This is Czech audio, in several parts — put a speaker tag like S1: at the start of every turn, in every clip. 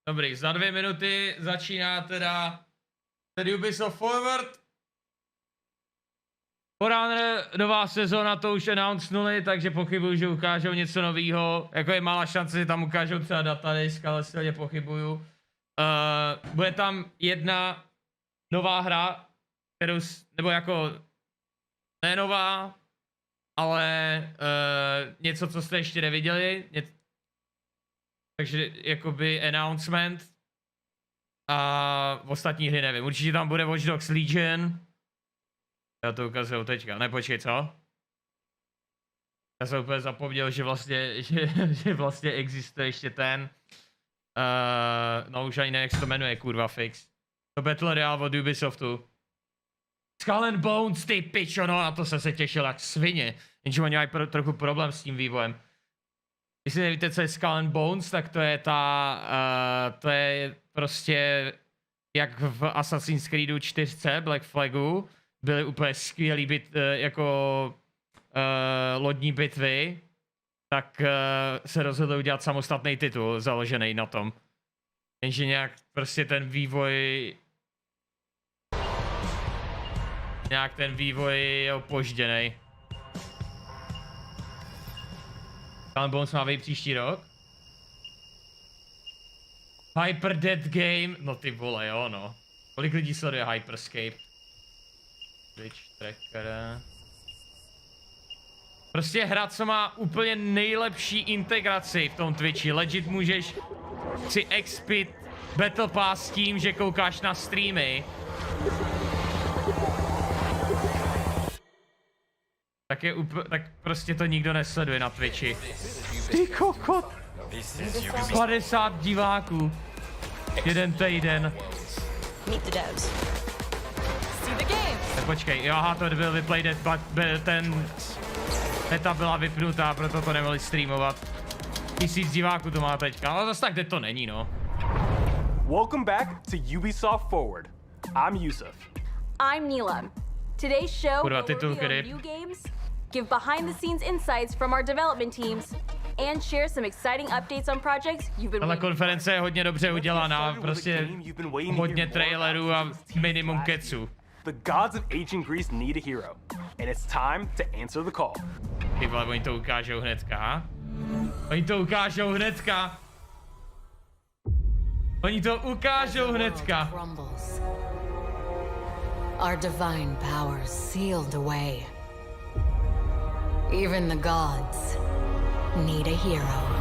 S1: Dobrý, za 2 minuty začíná teda Ubisoft Forward. Forerunner, nová sezóna, to už announcenuli, takže pochybuju, že ukážou něco nového. Jako je malá šance, že tam ukážou třeba datadisk, ale silně pochybuju. Bude tam jedna nová hra, kterou, nebo jako ne nová, ale něco, co jste ještě neviděli. Takže jakoby announcement. A ostatní hry nevím. Určitě tam bude Watch Dogs Legion. Já to ukazuju teďka. Ne, počkej, co? Já jsem úplně zapomněl, že vlastně existuje ještě ten. No už ani nevím, jak se to jmenuje, kurva fix. To Battle Royale od Ubisoftu. Skull and Bones, ty pičo, no na to jsem se těšil jak svině. Jenže oni mají trochu problém s tím vývojem. Jestli nevíte, co je Skull and Bones, tak to je to je prostě jak v Assassin's Creedu 4 Black Flagu byly úplně skvělý lodní bitvy, tak se rozhodli udělat samostatný titul založený na tom. Jenže nějak prostě ten vývoj je opožděnej. Skull Bones má být příští rok. Hyper Dead Game, no ty vole, jo no. Kolik lidí sleduje Hyperscape? Twitch tracker. Prostě hra, co má úplně nejlepší integraci v tom Twitchi. Legit můžeš si expit Battle Pass tím, že koukáš na streamy. Tak prostě to nikdo nesleduje na Twitchi. Ty kokot! 50 diváků. Jeden týden. Tak počkej, jo, aha, to byl vyplayed, ten beta byla vypnutá, proto to nemohli streamovat. 1000 diváků to má teďka, ale zase tak kde to není, no.
S2: Welcome back to Ubisoft Forward. I'm Yusuf.
S3: I'm Neela. Today's show
S1: Kurva,
S3: will
S1: titul,
S3: reveal new games, give behind-the-scenes insights from our development teams, and share some exciting updates on projects you've been
S1: Ale konference je hodně dobře udělaná, prostě hodně trailerů a minimum keců.
S2: The gods of ancient Greece need a hero, and it's time to answer the call.
S1: Ty vole, oni to ukážou hnedka. Oni to ukážou hnedka. Oni to ukážou hnedka.
S4: Our divine powers sealed away. Even the gods need a hero.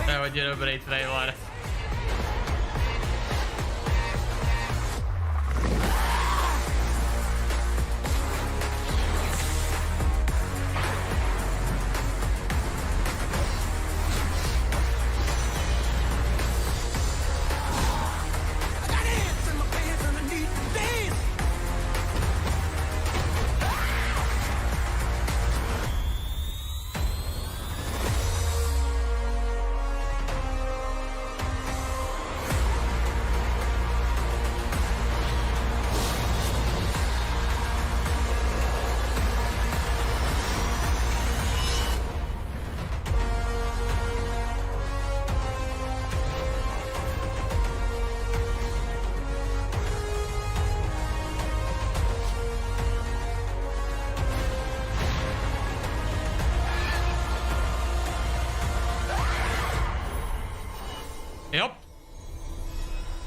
S1: To je hodně dobrý trailer.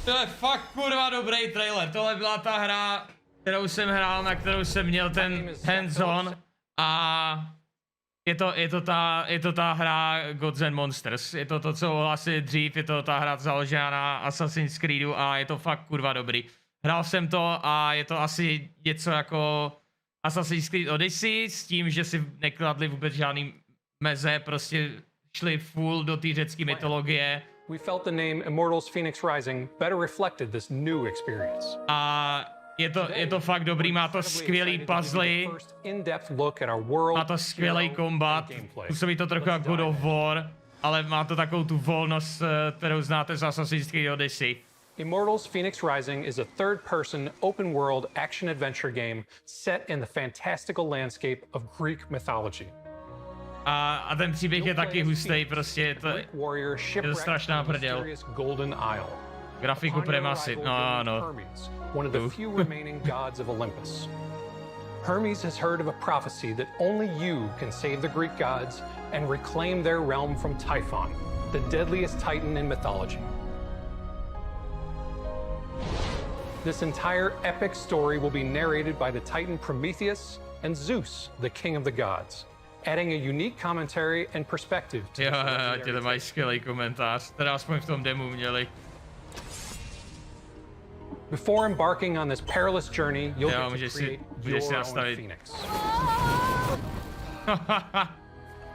S1: To je fakt kurva dobrý trailer. Tohle byla ta hra, kterou jsem hrál, na kterou jsem měl ten hands-on a je to ta hra Gods and Monsters. Je to to, co asi dřív, je to ta hra založená na Assassin's Creedu a je to fakt kurva dobrý. Hrál jsem to a je to asi něco jako Assassin's Creed Odyssey s tím, že si nekladli vůbec žádný meze, prostě šli full do té řecké mytologie.
S5: We felt the name Immortals Phoenix Rising better reflected this new experience.
S1: A je to fakt dobrý, má to skvělý puzzly, má to skvělý kombat, působí to trochu jako God of War, ale má to takovou tu volnost, kterou znáte z Assassin's Creed Odyssey.
S5: Immortals Phoenix Rising is a third-person, open-world action-adventure game set in the fantastical landscape of Greek mythology.
S1: A ten příběh je taky hustý, prostě je to strašná prdel. Grafiku premasit, no ano.
S5: One of the few remaining gods of Olympus. Hermes has heard of a prophecy that only you can save the Greek gods and reclaim their realm from Typhon, the deadliest titan in mythology. This entire epic story will be narrated by the titan Prometheus and Zeus, the king of the gods, adding a unique commentary and perspective to
S1: Jo, to mají skvělý komentář, teda aspoň v tom demu měli.
S5: Before embarking on this perilous journey, you'll get to create your own Phoenix.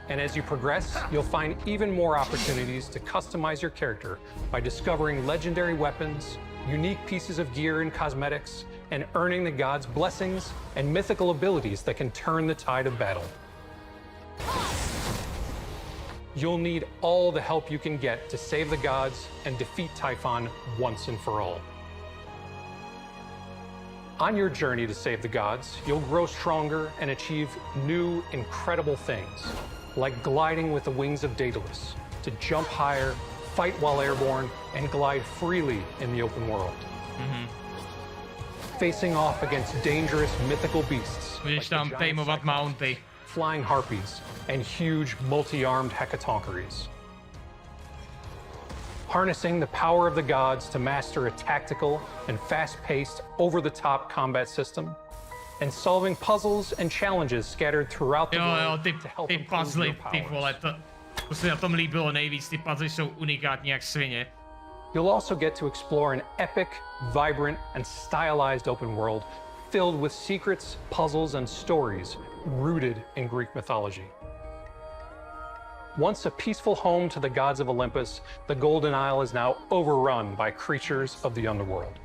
S5: And as you progress, you'll find even more opportunities to customize your character by discovering legendary weapons, unique pieces of gear and cosmetics, and earning the gods' blessings and mythical abilities that can turn the tide of battle. You'll need all the help you can get to save the gods and defeat Typhon once and for all. On your journey to save the gods, you'll grow stronger and achieve new, incredible things, like gliding with the wings of Daedalus, to jump higher, fight while airborne, and glide freely in the open world. Facing off against dangerous mythical beasts,
S1: Můžeš tam tameovat mounty.
S5: flying harpies, and huge multi-armed hecatoncheires. Harnessing the power of the gods to master a tactical and fast-paced, over-the-top combat system, and solving puzzles and challenges scattered throughout the world to help
S1: ty
S5: improve
S1: puzzly,
S5: your
S1: ty
S5: powers.
S1: vole, to se na tom líbilo nejvíc, ty puzzly jsou unikátní jak svině.
S5: You'll also get to explore an epic, vibrant, and stylized open world filled with secrets, puzzles, and stories rooted in Greek mythology. Once a peaceful home to the gods of Olympus, the Golden Isle is now overrun by creatures of the underworld.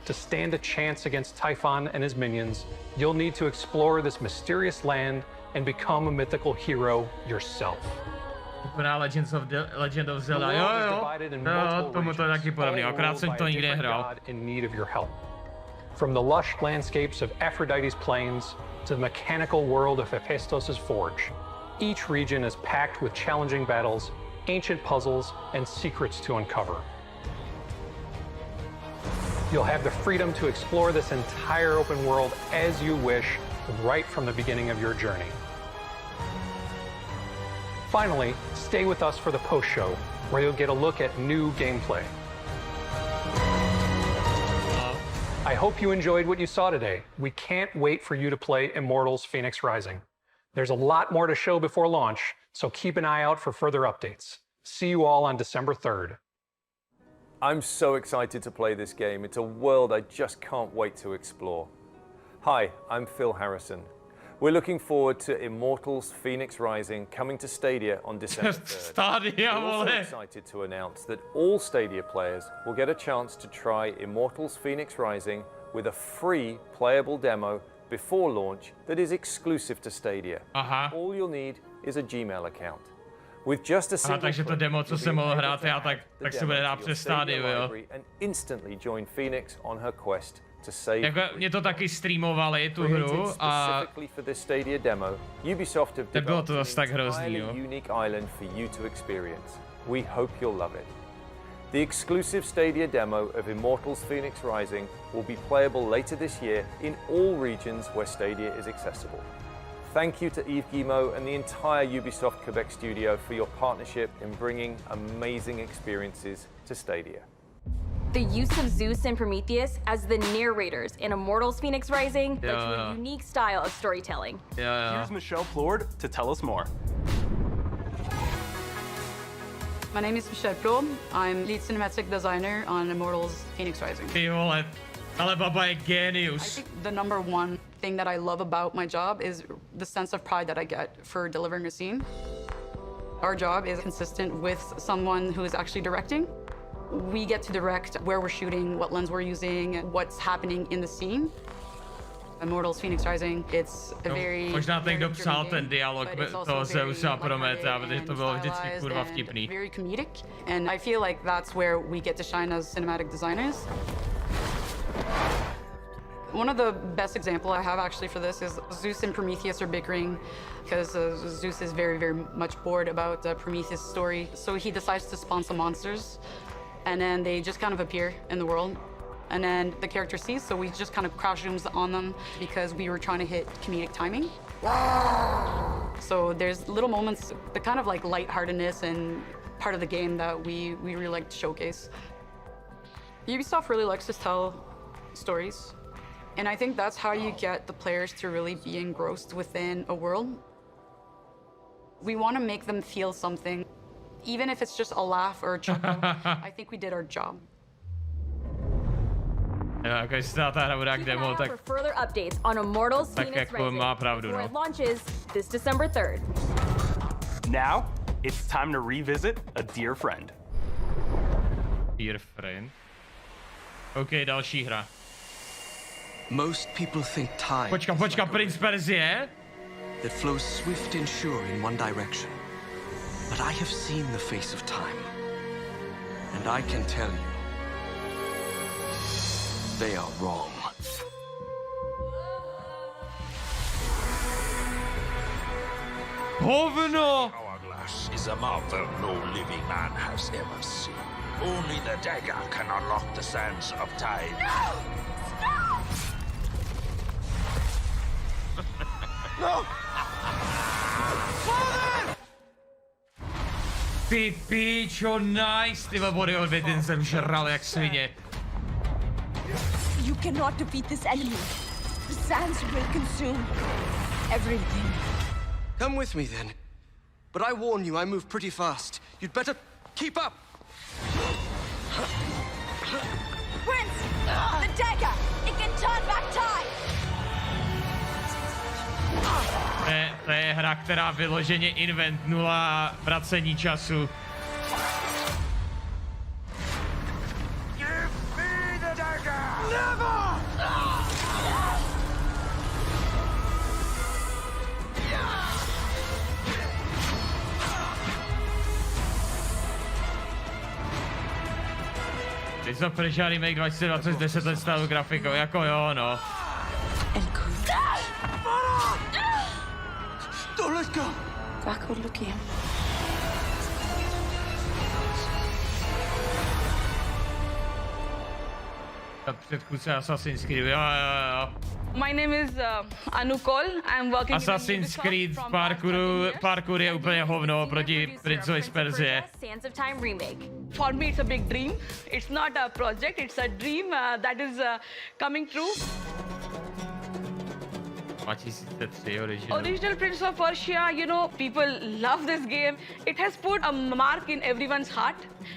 S5: To stand a chance against Typhon and his minions, you'll need to explore this mysterious land and become a mythical hero yourself.
S1: Legend of Zelda, jo, tomu to je taky podobný, akorát jsem to nikdy nehrál.
S5: In need of your help. From the lush landscapes of Aphrodite's plains to the mechanical world of Hephaestos' forge, each region is packed with challenging battles, ancient puzzles, and secrets to uncover. You'll have the freedom to explore this entire open world as you wish, right from the beginning of your journey. Finally, stay with us for the post-show, where you'll get a look at new gameplay. I hope you enjoyed what you saw today. We can't wait for you to play Immortals Phoenix Rising. There's a lot more to show before launch, so keep an eye out for further updates. See you all on December 3rd.
S6: I'm so excited to play this game. It's a world I just can't wait to explore. Hi, I'm Phil Harrison. We're looking forward to Immortals Phoenix Rising coming to Stadia on December 3rd. We're also excited to announce that all Stadia players will get a chance to try Immortals Phoenix Rising with a free playable demo before launch that is exclusive to Stadia. All you'll need is a Gmail account. With just a simple
S1: takže to demo, co jsem mohl hrát já, tak se bude dát přes Stadia, jo.
S6: And instantly join Phoenix on her quest to save.
S1: Jako mě to taky streamovali tu hru a nebylo to zase tak hrozný, jo.
S6: Unique island for you to experience. We hope you'll love it. The exclusive Stadia demo of Immortals Phoenix Rising will be playable later this year in all regions where Stadia is accessible. Thank you to Yves Guillemot and the entire Ubisoft Quebec studio for your partnership in bringing amazing experiences to Stadia.
S3: The use of Zeus and Prometheus as the narrators in Immortals Phoenix Rising led to a unique style of storytelling.
S2: Here's Michelle Plord to tell us more.
S7: My name is Michelle Plord. I'm lead cinematic designer on Immortals Phoenix Rising.
S1: Ty vole, ale baba je
S7: I
S1: genius.
S7: think the number one thing that I love about my job is the sense of pride that I get for delivering a scene. Our job is consistent with someone who is actually directing. We get to direct where we're shooting, what lens we're using, what's happening in the scene. Immortals Phoenix Rising, it's a very...
S1: Možná ten, kdo psal
S7: game,
S1: ten dialog
S7: but it's also
S1: toho
S7: very
S1: Zeusa a Prometa,
S7: lighthearted
S1: protože to
S7: and
S1: bylo vždycky
S7: stylized
S1: kurva
S7: and
S1: vtipný.
S7: very comedic, and I feel like that's where we get to shine as cinematic designers. One of the best example I have actually for this is Zeus and Prometheus are bickering because Zeus is very, very much bored about Prometheus' story. So he decides to spawn some monsters, and then they just kind of appear in the world. And then the character sees, so we just kind of crouch zooms on them because we were trying to hit comedic timing. So there's little moments, the kind of like lightheartedness and part of the game that we really like to showcase. Ubisoft really likes to tell stories. And I think that's how you get the players to really be engrossed within a world. We want to make them feel something, even if it's just a laugh or a chuckle. I think we did our job.
S1: Jako jestli ta hra bude jak
S3: Keep an eye
S1: demo,
S3: out
S1: tak
S3: for further updates on Immortals
S1: tak
S3: Phoenix
S1: jako
S3: Rising
S1: má pravdu,
S3: before
S1: no.
S3: it launches this December 3rd.
S2: Now, it's time to revisit a dear friend.
S1: Dear friend. OK, další hra.
S8: Most people think time
S1: Počka, Prince Perzie?
S8: that flows swift and sure in one direction. But I have seen the face of time. And I can tell you, they are wrong.
S1: Hovno!
S9: Hourglass is a marvel no living man has ever seen. Only the dagger can unlock the sands of time.
S1: Ty píčo, nice! Ty body odvět, ten jsem žral jak svině.
S10: You cannot defeat this enemy. The sands will consume everything.
S8: Come with me then. But I warn you, I move pretty fast. You'd better keep up.
S10: Prince! The dagger! It can turn back time!
S1: To je hra, která vyloženě invent, nula vracení času.
S9: Give me the dagger! Never!
S1: Ty jsou Pressure Remake 2020 10 let starou grafikou, jako jo, no.
S8: Don't let go!
S10: Backward looking.
S1: Ta předchůdce Assassin's Creed, jo.
S7: My name is Anu Kol. I'm working
S1: Assassin's Creed parkour je úplně hovno proti Princovi z Perzie.
S3: Sands of Time remake.
S7: For me, it's a big dream. It's not a project, it's a dream that is coming true.
S1: 2003 original.
S7: Original Prince of Persia, you know, people love this game. It has put a mark in everyone's heart.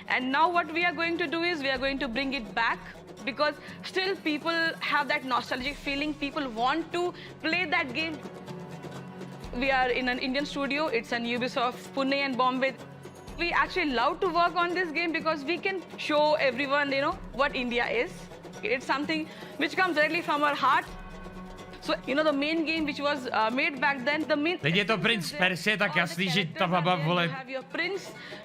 S7: And now what we are going to do is we are going to bring it back because still people have that nostalgic feeling. People want to play that game. We are in an Indian studio. It's an Ubisoft, Pune and Bombay. We actually love to work on this game because we can show everyone, you know, what India is. It's something which comes directly from our heart. So, you know, the main game which was made back then, the main...
S1: Teď je to Prince Persie, tak jasný, že ta baba, vole,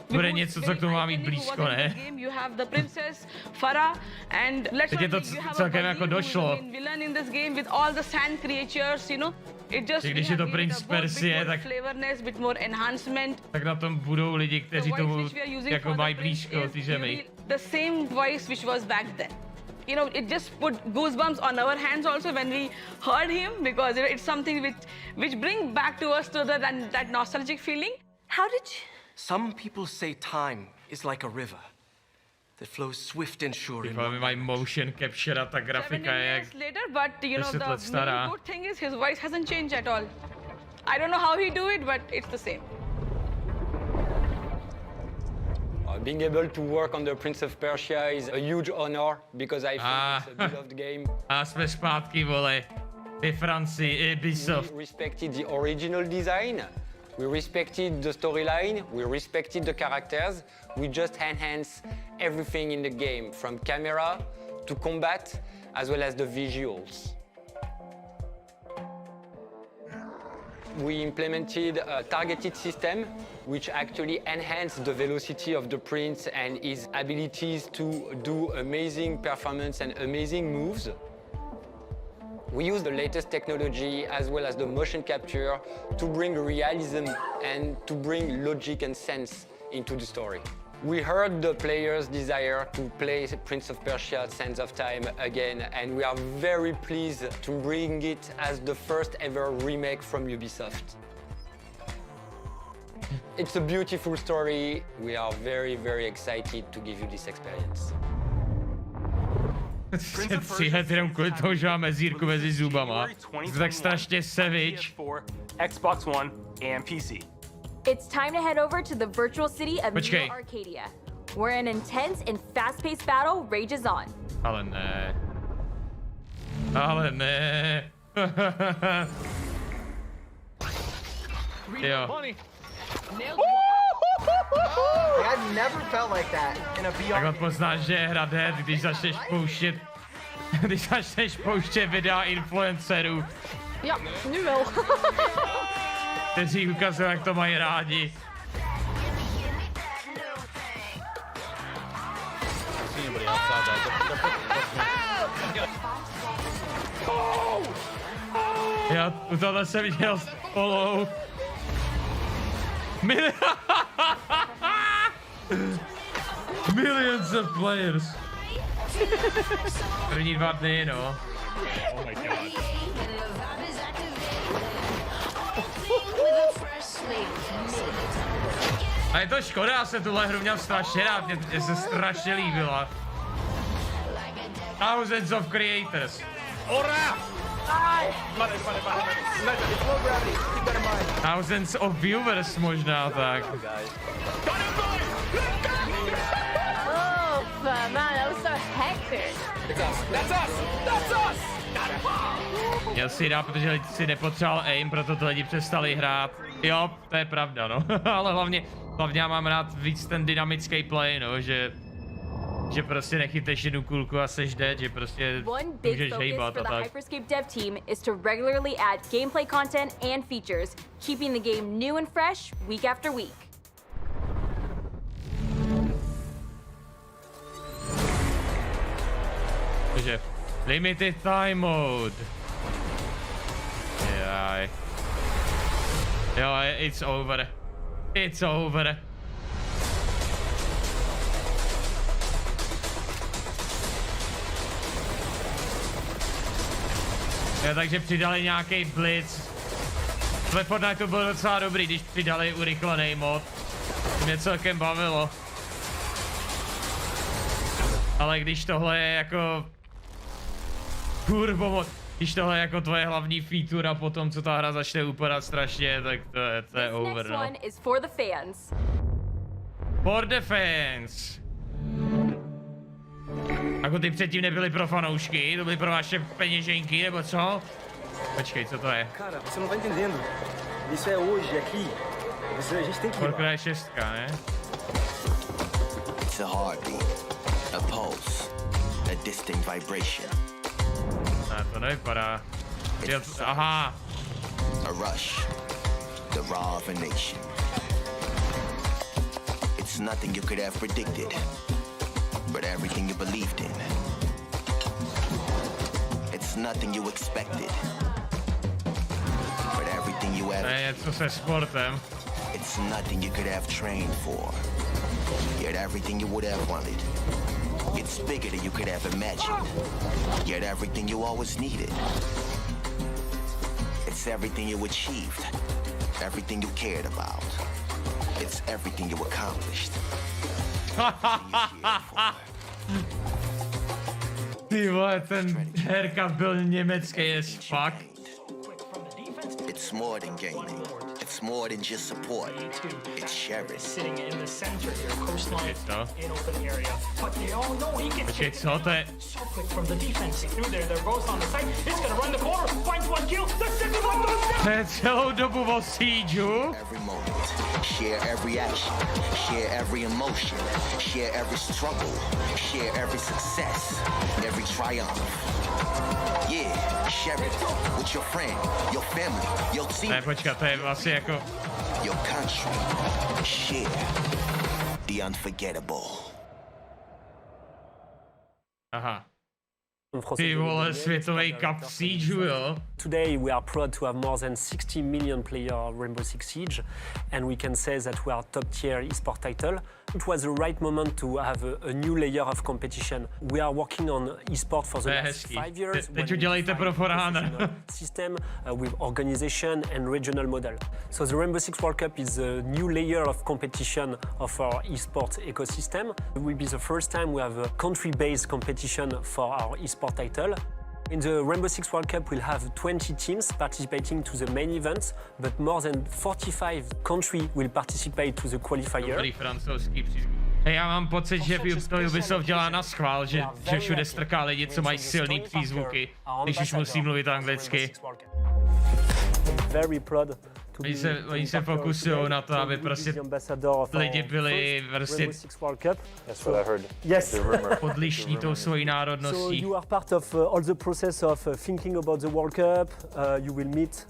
S1: bude něco, co k tomu má mít blízko, ne?
S7: You have the princess, Farah, and let's
S1: Teď je to celkem jako došlo.
S7: villain in this game with all the sand creatures, you know. It just,
S1: Když je to Prince Persie, tak,
S7: flavorness, bit more enhancement.
S1: tak na tom budou lidi, kteří tomu jako mají blízko, ty zemi.
S7: The same voice which was back then. You know, it just put goosebumps on our hands also when we heard him because you know, it's something which brings back to us to that nostalgic feeling.
S10: How did you...
S8: Some people say time is like a river. that flows swift and sure in
S1: Tyhle
S8: one
S1: mají motion capture a ta grafika je jak
S11: later, but you know
S1: 10 let
S11: the
S1: stará.
S11: main good thing is his voice hasn't changed at all. I don't know how he do it, but it's the same.
S12: Being able to work on the Prince of Persia is a huge honor because I think it's a beloved game.
S1: A jsme zpátky, vole. Ve Francii, Ubisoft.
S12: We respected the original design, we respected the storyline, we respected the characters, we just enhanced everything in the game, from camera to combat, as well as the visuals. We implemented a targeted system which actually enhanced the velocity of the prince and his abilities to do amazing performance and amazing moves. We use the latest technology as well as the motion capture to bring realism and to bring logic and sense into the story. We heard the players' desire to play Prince of Persia: Sands of Time again, and we are very pleased to bring it as the first ever remake from Ubisoft. It's a beautiful story. We are very, very excited to give you this experience.
S1: Střílet jenom kvůli toho, že má mezírku mezi zubama. Jsi tak strašně savage.
S2: Xbox One and PC.
S3: It's time to head over to the virtual city of Neo Arcadia, where an intense and fast-paced battle rages on.
S1: Ale ne. Ale ne. Jo.
S13: I've never felt like that in a
S1: Tak
S13: VR.
S1: poznáš, že je hra dead, když začneš pouštět videa influencerů,
S11: Ja, nu wel.
S1: kteří ukazují, jak to mají rádi. Já u tohle jsem viděl spolu. Millions of players. První 2 dny, no. Oh my god. A je to škoda, já jsem tuhle hru měl strašně rád, mě se strašně líbila. Thousands of creators. Ora! Thousands of viewers možná tak.
S3: Oh, man, that was so hectic.
S1: Měl si dát, protože lidi si nepotřeboval aim, proto to lidi přestali hrát. Jo, to je pravda, no. Ale hlavně já mám rád víc ten dynamický play, no, že prostě nechyteš jednu kulku a seš dead, že prostě můžeš hejbat a tak.
S3: Hyperscape dev team is to regularly add gameplay content and features, keeping the game new and fresh week after week.
S1: Takže limited time mode. Jaj. Jo, it's over. It's over. Jo, takže přidali nějaký blitz. Ve Fortniteu byl docela dobrý, když přidali urychlený mod. To mě celkem bavilo. Ale když tohle je jako... Turbo, když tohle je jako tvoje hlavní feature a potom co ta hra začne upadat strašně, tak to je over, no.
S3: One is for the fans.
S1: For the fans. Jako ty předtím nebyly pro fanoušky, to byly pro vaše peněženky, nebo co? Počkej, co to je?
S14: Cara, você não tá entendendo. Isso é hoje, aqui. A gente tem que...
S1: Porka je 6, ne?
S15: It's a heartbeat, a pulse, a distinct vibration.
S1: Ne, to nevypadá. Aha.
S15: A rush, the raw of a nation. It's nothing you could have predicted, but everything you believed in. It's nothing you expected, but everything you have.
S1: To je něco se sportem.
S15: It's nothing you could have trained for, yet everything you would have wanted. It's bigger than you could have imagined, yet everything you always needed. It's everything you achieved, everything you cared about. It's everything you accomplished.
S1: Ty vole, ten herka byl německý as fuck.
S15: It's more than gaming. It's more than just support. It's sharing.
S16: Sitting in the center here, coastline, in open area. But they all know he gets
S1: Počkej, co to je?
S16: so quick from the defense. Through there, they're both on the side. It's gonna run the corner, finds one kill. The second one goes down.
S1: To je celou dobu o siegeu.
S15: Every moment, share every action, share every emotion, share every struggle, share every success, every triumph. Yeah, share it with your friend, your family, your team.
S1: Ne, počkat, to je vlastně jako...
S15: Your country. Share the unforgettable.
S1: Aha. Ty vole, světový cup v siegeu, jo?
S17: Today we are proud to have more than 60 million player Rainbow Six Siege, and we can say that we are top tier esport title. It was the right moment to have a new layer of competition. We are working on esport for the last 5 years.
S1: Teď udělejte pro Forhana.
S17: System with organization and regional model. So the Rainbow Six World Cup is a new layer of competition of our esports ecosystem. It will be the first time we have a country-based competition for our esport title. In the Rainbow Six World Cup, we'll have 20 teams participating to the main events, but more than 45 countries will participate to the qualifier.
S1: Dobrý francouzský přízvuk. Hey, já mám pocit, že to Ubisoft dělá na schvál, že všude strká lidi, co mají silný přízvuky, když už musí mluvit anglicky.
S17: Very proud.
S1: Oni se fokusují na to, aby prostě lidi byli prostě podlišní tou svojí národností.
S17: So you are part of all the process of thinking about the World Cup. You will meet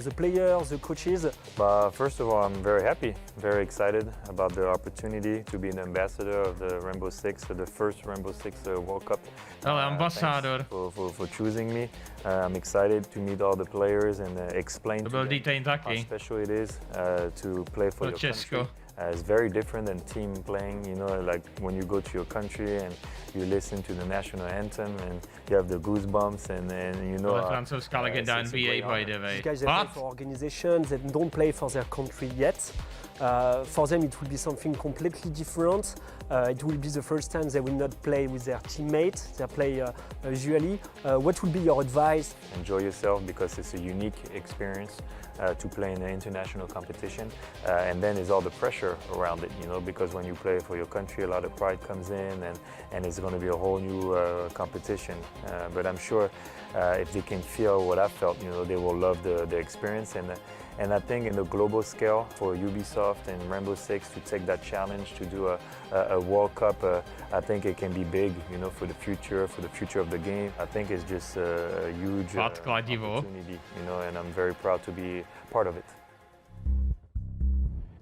S17: the players, the coaches.
S6: But first of all, I'm very happy, very excited about the opportunity to be an ambassador of the Rainbow Six, the first Rainbow Six World Cup.
S1: Ambassador.
S6: For choosing me. I'm excited to meet all the players and explain to them how special it is to play for your country. It's very different than team playing, you know, like when you go to your country and you listen to the national anthem and you have the goosebumps and you know...
S1: francouzská legenda NBA, by the way.
S17: These guys play for organizations that don't play for their country yet. For them it will be something completely different. It will be the first time they will not play with their teammates, they play usually. What will be your advice?
S6: Enjoy yourself because it's a unique experience to play in an international competition. And then there's all the pressure around it, you know, because when you play for your country, a lot of pride comes in and it's going to be a whole new competition. But I'm sure if they can feel what I felt, you know, they will love the experience. And I think in the global scale for Ubisoft and Rainbow Six to take that challenge to do a World Cup, I think it can be big, you know, for the future of the game. I think it's just a huge opportunity, you know, and I'm very proud to be part of it.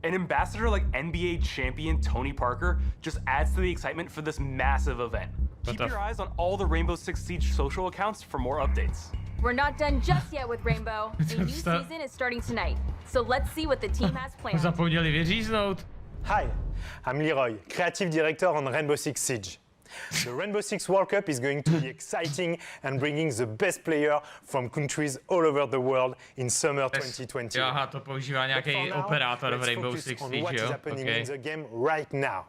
S2: An ambassador like NBA champion Tony Parker just adds to the excitement for this massive event. Keep your eyes on all the Rainbow Six Siege social accounts for more updates.
S3: We're not done just yet with Rainbow. The new season is starting tonight. So let's see what the team has planned.
S1: Zapomněli vyříznout.
S18: Hi, I'm Leroy, Creative Director on Rainbow Six Siege. The Rainbow Six World Cup is going to be exciting and bringing the best player from countries all over the world in summer 2020.
S1: Aha, to používá nějaký operátor v Rainbow Six Siege, jo?
S18: What is happening in the game right now.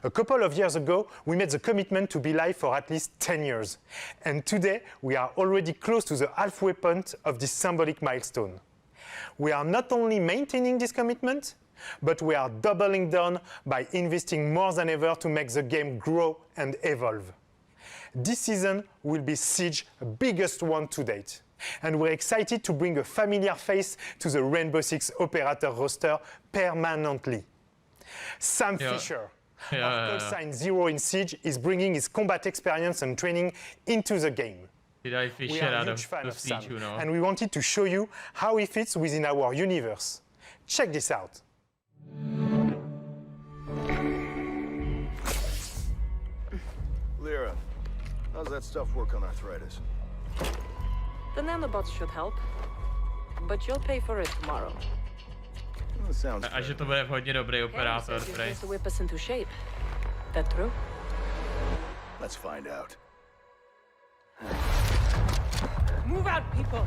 S18: A couple of years ago, we made the commitment to be live for at least 10 years. And today, we are already close to the halfway point of this symbolic milestone. We are not only maintaining this commitment, but we are doubling down by investing more than ever to make the game grow and evolve. This season will be Siege's biggest one to date. And we're excited to bring a familiar face to the Rainbow Six operator roster permanently. Sam Fisher, our call sign Zero in Siege, is bringing his combat experience and training into the game. We are a huge fan of Sam, and we wanted to show you how he fits within our universe. Check this out.
S19: Lyra, how's that stuff work on arthritis?
S20: The nanobots should help, but you'll pay for it tomorrow.
S1: A že to bude hodně dobrý operátor, prej.
S20: To whip us into shape. That true?
S19: Let's find out.
S11: Move out, people.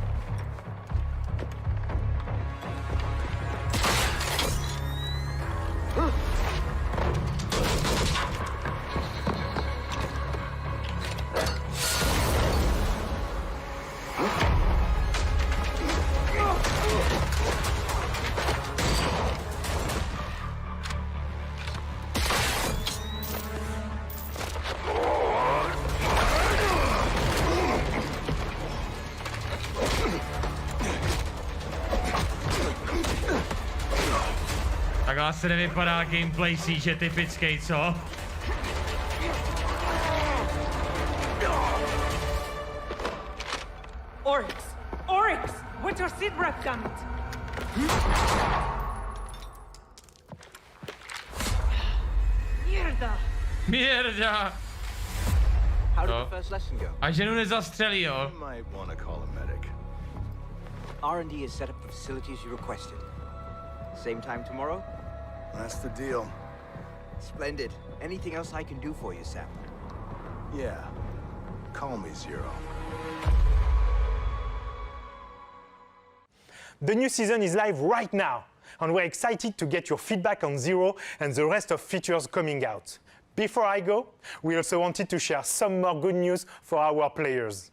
S1: Takhle asi nevypadá gameplay Siege typický, co?
S21: Oryx! Oryx! Winter seed rep gun! Mierda!
S1: Mierda!
S14: How did the first lesson go?
S1: A ženu nezastřelí, jo?
S19: You might want to call a medic.
S14: R&D has set up the facilities you requested. Same time tomorrow?
S19: That's the deal.
S14: Splendid. Anything else I can do for you, Sam?
S19: Yeah. Call me Zero.
S18: The new season is live right now, and we're excited to get your feedback on Zero and the rest of features coming out. Before I go, we also wanted to share some more good news for our players.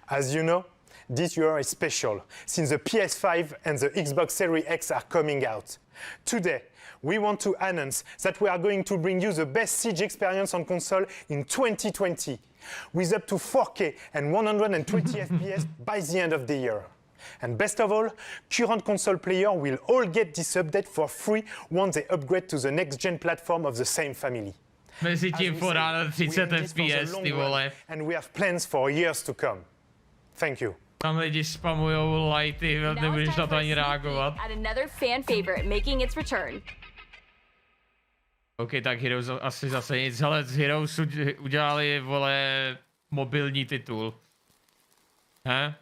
S18: As you know, this year is special, since the PS5 and the Xbox Series X are coming out. Today, we want to announce that we are going to bring you the best Siege experience on console in 2020, with up to 4K and 120 FPS by the end of the year. And best of all, current console players will all get this update for free once they upgrade to the next-gen platform of the same family.
S1: Mezi tím poráda 30 FPS, ty vole.
S18: And we have plans for years to come. Thank you.
S1: Tam lidi spamujou lighty, nebudeš na to ani reagovat.
S3: At another fan favorite making its return.
S1: OK, tak Heroes asi zase nic. Hele, z Heroes udělali, vole, mobilní titul. He?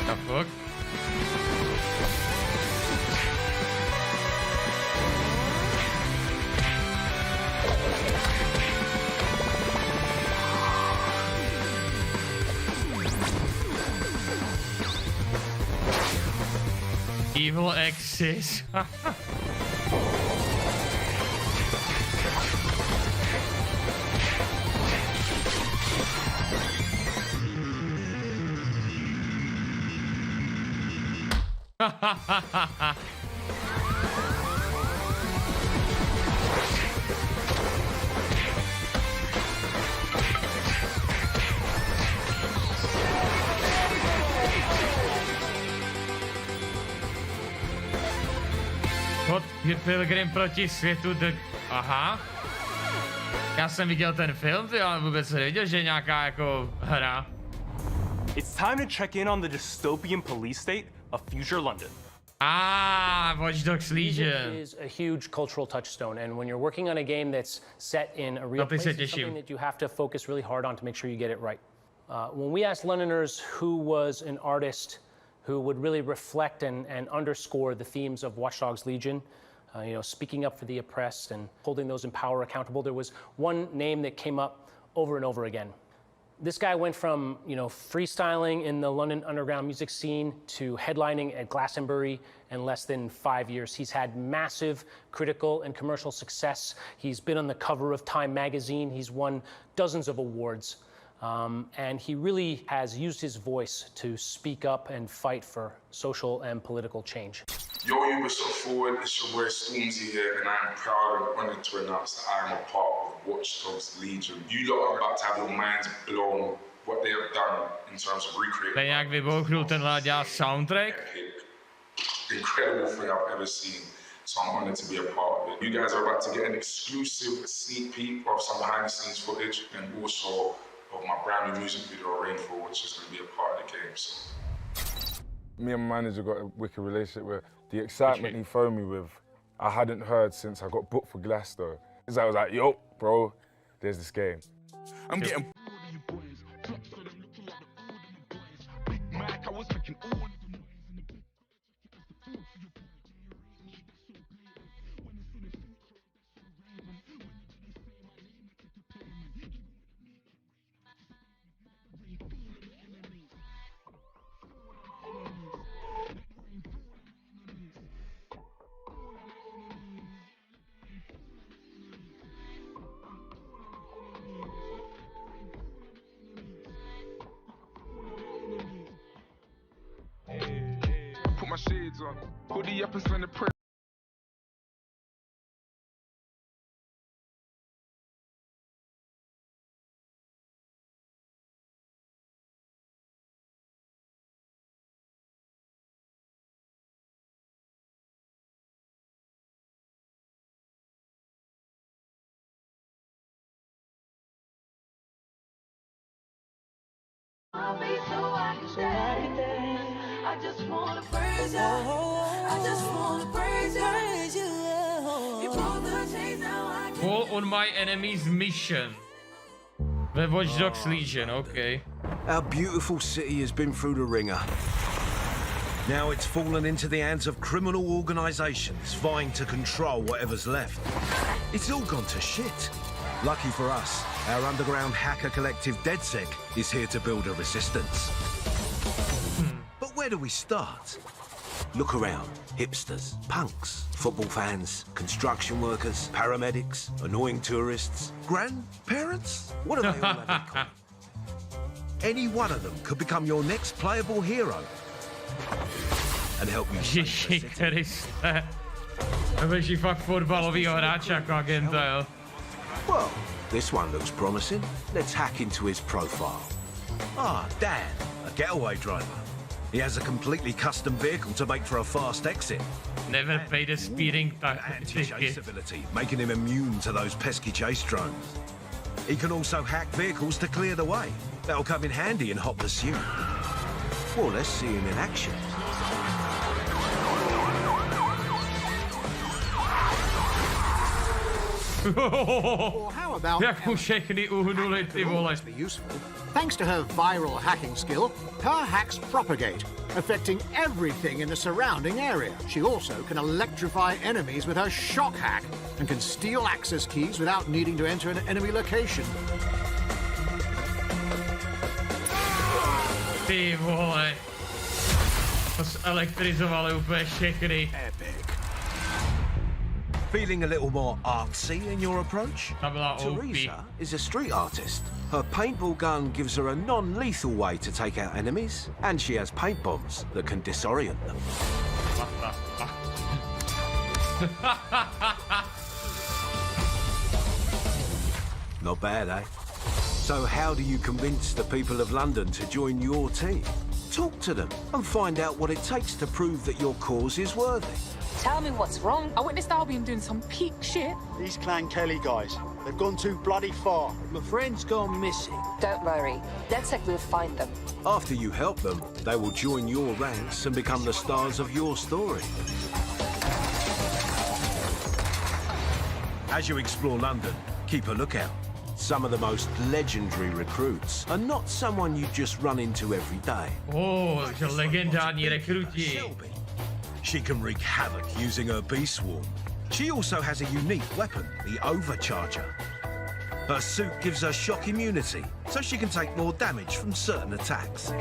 S1: The fuck? Evil Axis. Pilgrim proti světu Aha. Já jsem viděl ten film, ty, ale vůbec jsem neviděl, že je nějaká jako hra.
S2: It's time to check in on the dystopian police state of future London.
S1: Watch Dogs Legion
S22: is a huge cultural touchstone, and when you're working on a game that's set in a real place, it's something that you have to focus really hard on to make sure you get it right. When we asked Londoners who was an artist who would really reflect and underscore the themes of Watch Dogs Legion, you know, speaking up for the oppressed and holding those in power accountable, there was one name that came up over and over again. This guy went from, you know, freestyling in the London underground music scene to headlining at Glastonbury in less than 5 years. He's had massive critical and commercial success. He's been on the cover of Time magazine. He's won dozens of awards. And he really has used his voice to speak up and fight for social and political change.
S23: Yo, Ubisoft Forward, it's your boy Stormzy here, and I'm proud and honoured to announce that I am a part of Watch Dogs Legion. You lot are about to have your minds blown what they have done in terms of recreating.
S1: Ten jak vybouchnul, tenhle dělá soundtrack.
S23: Incredible thing I've ever seen. So I'm honoured to be a part of it. You guys are about to get an exclusive sneak peek of some behind the scenes footage and also of my brand new music video, Rainfall, which is going to be a part of the game. So.
S24: Me and my manager got a wicked relationship with. The excitement he phoned me with, I hadn't heard since I got booked for Glasgow. I was like, yo, bro, there's this game. I'm getting... Put my shades on, hoodie up and spend the
S1: Call on my enemy's mission. The Watch Dogs Legion, okay.
S4: Our beautiful city has been through the ringer. Now it's fallen into the hands of criminal organizations vying to control whatever's left. It's all gone to shit. Lucky for us, our underground hacker collective DedSec is here to build a resistance. But where do we start? Look around. Hipsters, punks, football fans, construction workers, paramedics, annoying tourists, grandparents? What are they all have in common? Any one of them could become your next playable hero and help you save
S1: Ježíši Kriste. Veši fakt fotbalovýho hráče jako agenta, jo.
S4: Well, this one looks promising. Let's hack into his profile. Ah, Dan, a getaway driver. He has a completely custom vehicle to make for a fast exit.
S1: Never paid a speeding
S4: anti-chase ability, making him immune to those pesky chase drones. He can also hack vehicles to clear the way. That'll come in handy in hot pursuit. Well, let's see him in action.
S5: Or how about Thanks to her viral hacking skill, her hacks propagate, affecting everything in the surrounding area. She also can electrify enemies with her shock hack and can steal access keys without needing to enter an enemy location.
S1: Ty vole. To zelektrizovali úplně všechny.
S4: Feeling a little more artsy in your approach? Teresa is a street artist. Her paintball gun gives her a non-lethal way to take out enemies, and she has paint bombs that can disorient them. Not bad, eh? So how do you convince the people of London to join your team? Talk to them and find out what it takes to prove that your cause is worthy.
S7: Tell me what's wrong. I witnessed Albion doing some peak shit.
S5: These Clan Kelly guys, they've gone too bloody far. My friend's gone missing.
S7: Don't worry. DedSec will find them.
S4: After you help them, they will join your ranks and become the stars of your story. As you explore London, keep a lookout. Some of the most legendary recruits are not someone you just run into every day.
S1: Oh, že legendární rekruti.
S4: She can wreak havoc using her bee swarm. She also has a unique weapon, the Overcharger. Her suit gives her shock immunity, so she can take more damage from certain attacks.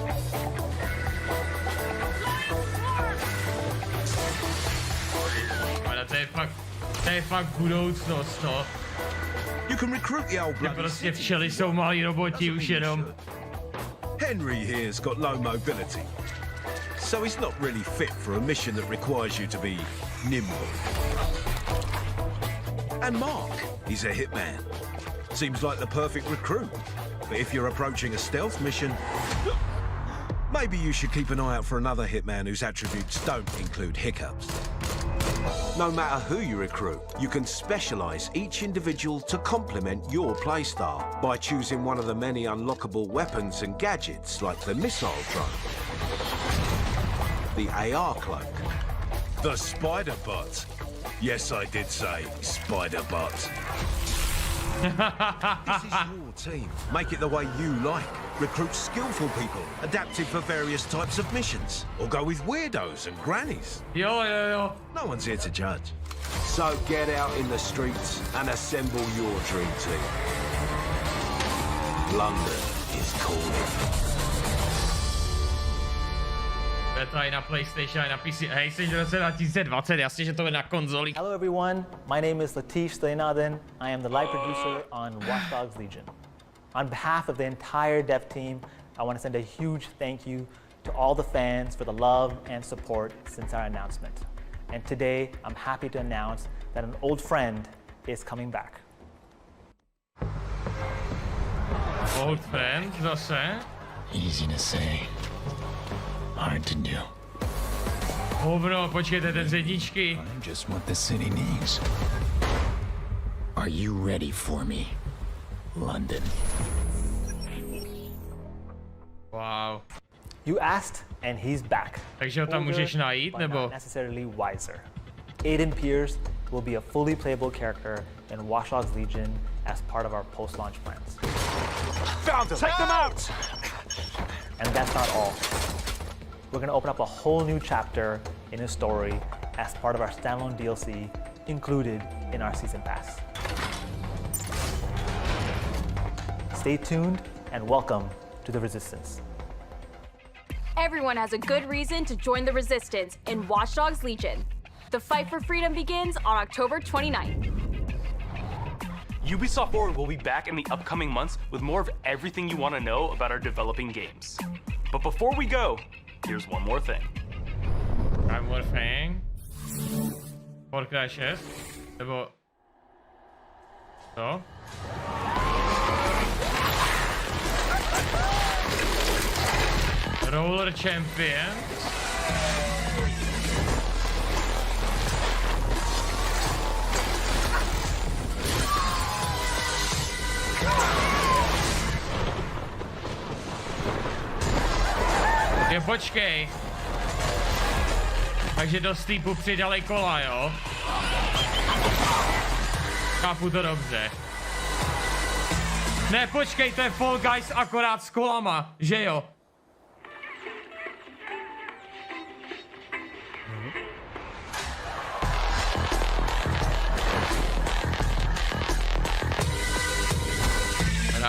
S1: Ale to je fakt budoucnost, no.
S4: You can recruit the old bloody
S1: prostě včely jsou malí roboti už jenom.
S4: Henry here's got low mobility, so he's not really fit for a mission that requires you to be nimble. And Mark, he's a hitman. Seems like the perfect recruit. But if you're approaching a stealth mission, maybe you should keep an eye out for another hitman whose attributes don't include hiccups. No matter who you recruit, you can specialize each individual to complement your playstyle by choosing one of the many unlockable weapons and gadgets like the missile drone, the AR cloak, the spider bot. Yes, I did say spider bot. This is your team. Make it the way you like. Recruit skillful people, adapted for various types of missions, or go with weirdos and grannies.
S1: Yo.
S4: No one's here to judge. So get out in the streets and assemble your dream team. London is calling.
S1: Beta i na PlayStation, i na PC. Hej, jsi v roce 2020, jasně, že to je na konzolích.
S9: Hello everyone, my name is Latif Stainaden. I am the live producer on Watch Dogs Legion. On behalf of the entire dev team, I want to send a huge thank you to all the fans for the love and support since our announcement. And today, I'm happy to announce that an old friend is coming back.
S1: Old friend, zase?
S25: Easy to say, hard to do.
S1: Hovno, počkejte, ten z jedničky.
S25: I'm just what the city needs. Are you ready for me, London?
S1: Wow.
S9: You asked, and he's back.
S1: Takže ho tam můžeš najít,
S9: but
S1: nebo?
S9: not necessarily wiser. Aiden Pierce will be a fully playable character in Watch Dogs Legion as part of our post-launch plans.
S18: Found them! Take them out!
S9: And that's not all. We're gonna open up a whole new chapter in his story as part of our standalone DLC included in our season pass. Stay tuned and welcome to the Resistance.
S3: Everyone has a good reason to join the Resistance in Watch Dogs Legion. The fight for freedom begins on October 29th.
S2: Ubisoft Forward will be back in the upcoming months with more of everything you want to know about our developing games. But before we go, here's one more thing.
S1: One more thing? Porka 6? Nebo... Co? Roller Champion? Jo, počkej. Takže do Steepu přidali kola, jo? Chápu to dobře. Ne, počkej, to je Fall Guys akorát s kolama, že jo?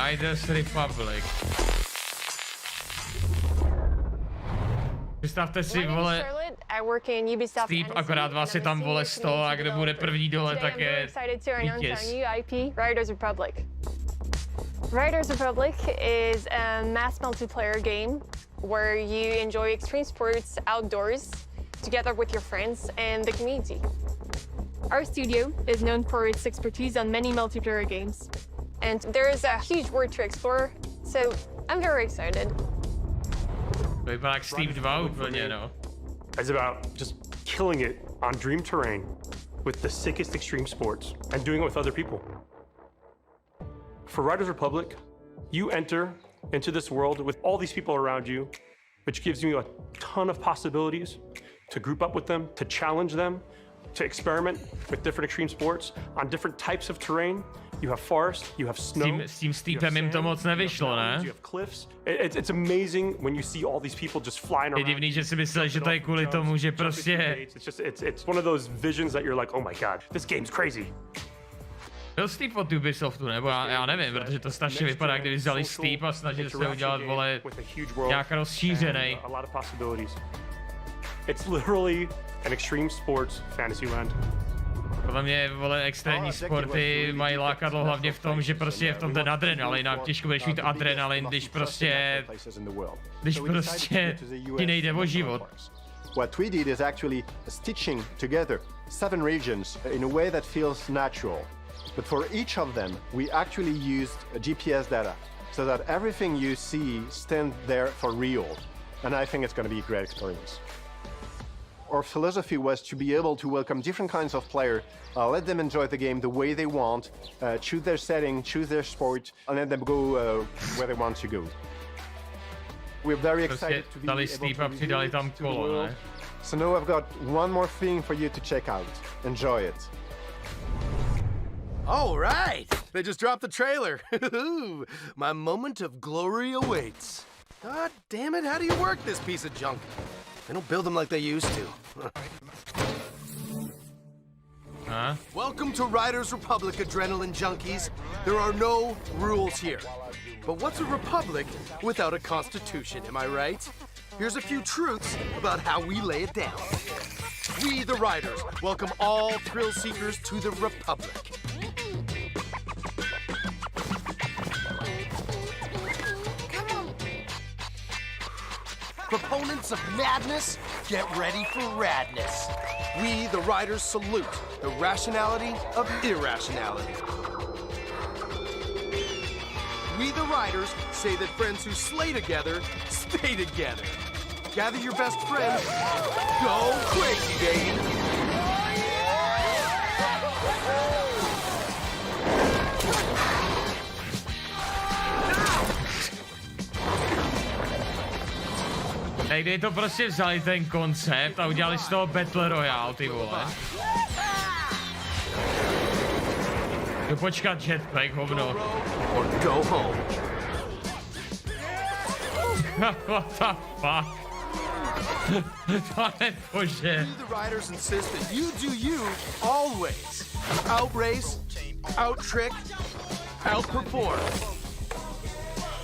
S1: Riders Republic. Představte si, vole, Steep, akorát vás je tam, vole, 100 a kdo bude první dole, tak je vítěz.
S8: Riders Republic. Riders Republic is a mass multiplayer game where you enjoy extreme sports outdoors together with your friends and the community. Our studio is known for its expertise on many multiplayer games, and there is a huge world to explore, so I'm very excited.
S1: To vypadá jak Steep 2 úplně, no.
S10: It's about just killing it on dream terrain with the sickest extreme sports and doing it with other people. For Riders Republic, you enter into this world with all these people around you, which gives you a ton of possibilities to group up with them, to challenge them, to experiment with different extreme sports on different types of terrain. You have forest, you have snow.
S1: S tím Steepem jim to moc nevyšlo, ne?
S10: You have cliffs. It's amazing when you see all these people just flying around.
S1: Je divný, že si myslel, že to je kvůli tomu, že prostě...
S10: It's one of those visions that you're like, oh my god, this game's crazy.
S1: Byl Steep od Ubisoftu, nebo já nevím, protože to strašně vypadá, kdyby vzali Steep a snažili se udělat, vole, nějak rozšířenej.
S10: It's literally an extreme sports fantasy land.
S1: Podle mě, vole, extrémní sporty mají lákadlo hlavně v tom, že prostě je v tom ten adrenalin a těžko budeš mít adrenalin, když prostě ti nejde o život.
S12: What we did is actually stitching together 7 regions in a way that feels natural. But for each of them, we actually used GPS data so that everything you see stands there for real. And I think it's going to be a great experience. Our philosophy was to be able to welcome different kinds of players, let them enjoy the game the way they want, choose their setting, choose their sport, and let them go where they want to go. We're very excited to be able to reveal to the world. So now I've got one more thing for you to check out. Enjoy it.
S13: All right, they just dropped the trailer. My moment of glory awaits. God damn it, how do you work this piece of junk? They don't build them like they used to.
S1: Huh?
S13: Welcome to Riders Republic, adrenaline junkies. There are no rules here. But what's a republic without a constitution, am I right? Here's a few truths about how we lay it down. We, the Riders, welcome all thrill seekers to the Republic. Proponents of madness, get ready for radness. We, the Riders, salute the rationality of irrationality. We, the Riders, say that friends who slay together, stay together. Gather your best friends, go crazy, baby!
S1: Ale kdyby to prostě vzali ten koncept a udělali z toho Battle Royale, ty vole. Jdu počkat jetpack, hovno. What the fuck? Pane bože.
S13: The riders insist that you do you always. Outrace, outtrick, outperform.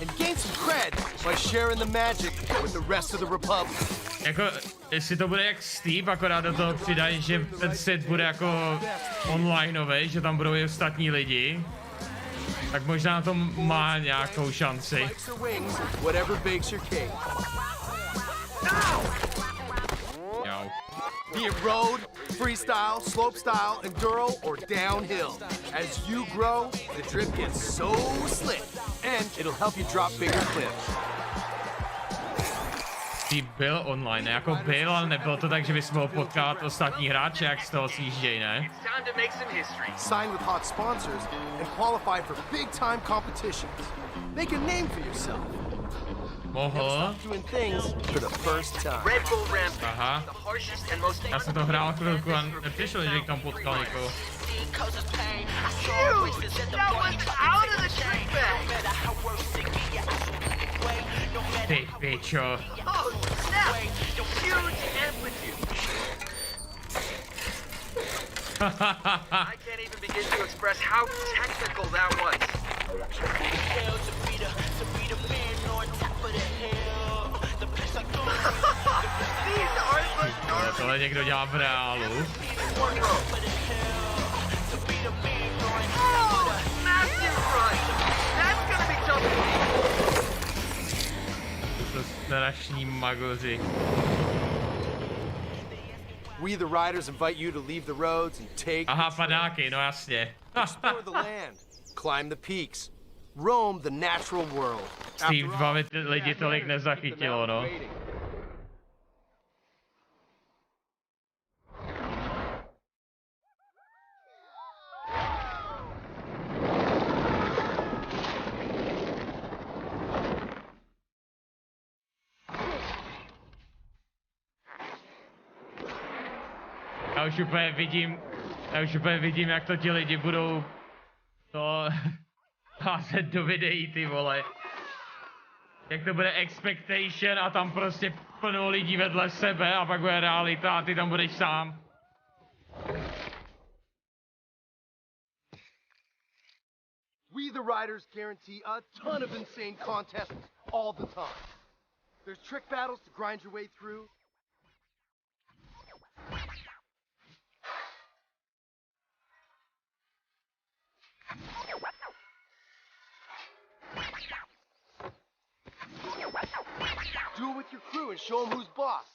S13: And gain some cred by sharing the magic with the rest of the Republic.
S1: Jako, jestli to bude jak Steam, akorát do toho přidají, že ten set bude jako onlineový, že tam budou i ostatní lidi, tak možná to má nějakou šanci. Jo.
S13: Be it road, freestyle, slopestyle, enduro, or downhill. As you grow, the drip gets so slick, and it'll help you drop bigger clips.
S1: Ty byl online, jako byl, ale nebylo to tak, že bys mohl potkat ostatní hráče, jak z toho sjížděj, ne?
S13: Sign with hot sponsors and qualify for big-time competitions. Make a name for yourself.
S1: Mohl. Aha. Já jsem to hrál chvilku a nepřišel, že tam potkal někoho. Ty pičo.
S6: I can't even begin to express how technical that was.
S1: Tohle někdo dělá v reálu. To strašní magoři.
S13: We the riders invite you to leave the roads and take.
S1: Aha, padáky, no jasně.
S13: Explore the land, climb the peaks, roam the natural world.
S1: Steve 2 lidi tolik nezachytilo, no. Já už úplně vidím, jak to ti lidi budou to házet do videí, ty vole. Jak to bude expectation a tam prostě plno lidí vedle sebe a pak bude realita a ty tam budeš sám.
S13: We the riders guarantee a ton of insane contests all the time. There's trick battles to grind your way through. Do it with your crew and show them who's boss.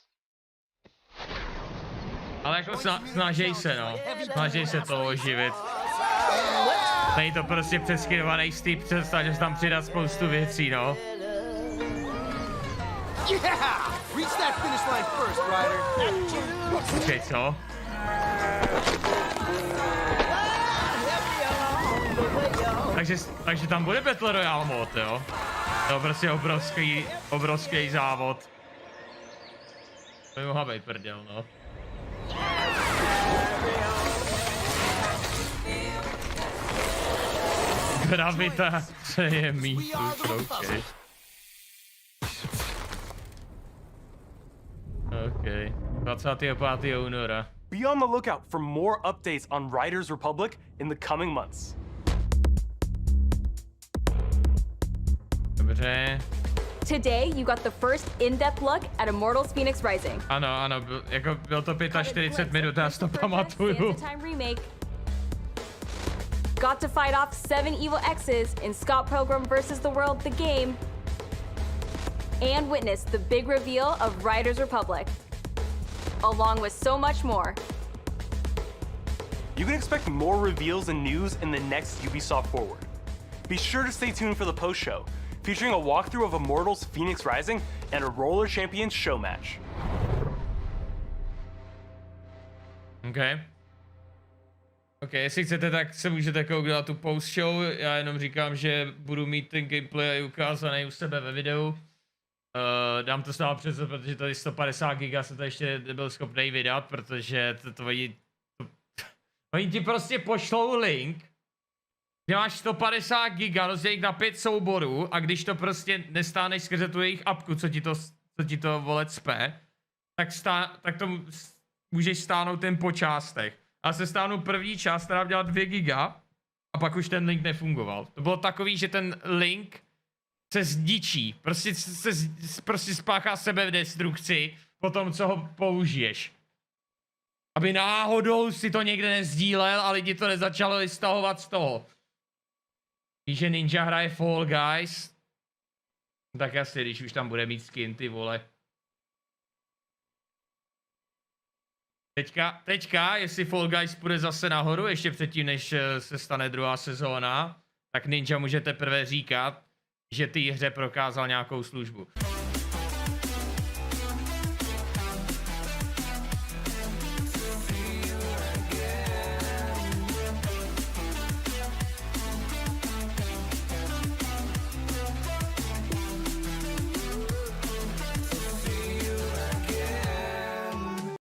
S1: Ale jako snaží se, no. Snaží se to oživit. Není to prostě přeskynovaný Steve, představ, že tam přidat spoustu věcí, no.
S13: Yeah! Reach that finish line first, rider.
S1: Počkej, co? Takže tam bude Battle Royale mod, jo? To je prostě obrovský závod. To by mohla být prdel, no. Gravitace je mýtus, OK. OK. 25. února.
S2: Be on the lookout for more updates on Riders Republic in the coming months.
S1: Dobře.
S3: Today, you got the first in-depth look at Immortals Phoenix Rising.
S1: Ano, byl to 45 minut, já si to pamatuju.
S3: Got to fight off 7 evil exes in Scott Pilgrim vs. the World, the game, and witness the big reveal of Riders Republic, along with so much more.
S2: You can expect more reveals and news in the next Ubisoft Forward. Be sure to stay tuned for the post-show, featuring a walkthrough of Immortals Phoenix Rising and a Roller Champions show match.
S1: OK, jestli chcete, tak se můžete kouknout tu post show, já jenom říkám, že budu mít ten gameplay ukázaný u sebe ve videu. Dám to stále přece, protože tady 150 giga se to ještě nebyl schopný vydat, protože oni ti prostě pošlou link, kde máš 150 giga, rozdělit na 5 souborů a když to prostě nestáneš skrze tu jejich apku, co ti to vole cpe, tak to můžeš stáhnout ten po částech. A se stáhnu první část, která dělá 2 giga a pak už ten link nefungoval. To bylo takový, že ten link se zničí, prostě spáchá sebedestrukci po tom, co ho použiješ. Aby náhodou si to někde nezdílel a lidi to nezačalo stahovat z toho. Víš, že Ninja hraje Fall Guys? Tak asi, když už tam bude mít skin, ty vole. Teďka, jestli Fall Guys půjde zase nahoru, ještě předtím, než se stane druhá sezóna, tak Ninja může teprve říkat, že té hře prokázal nějakou službu.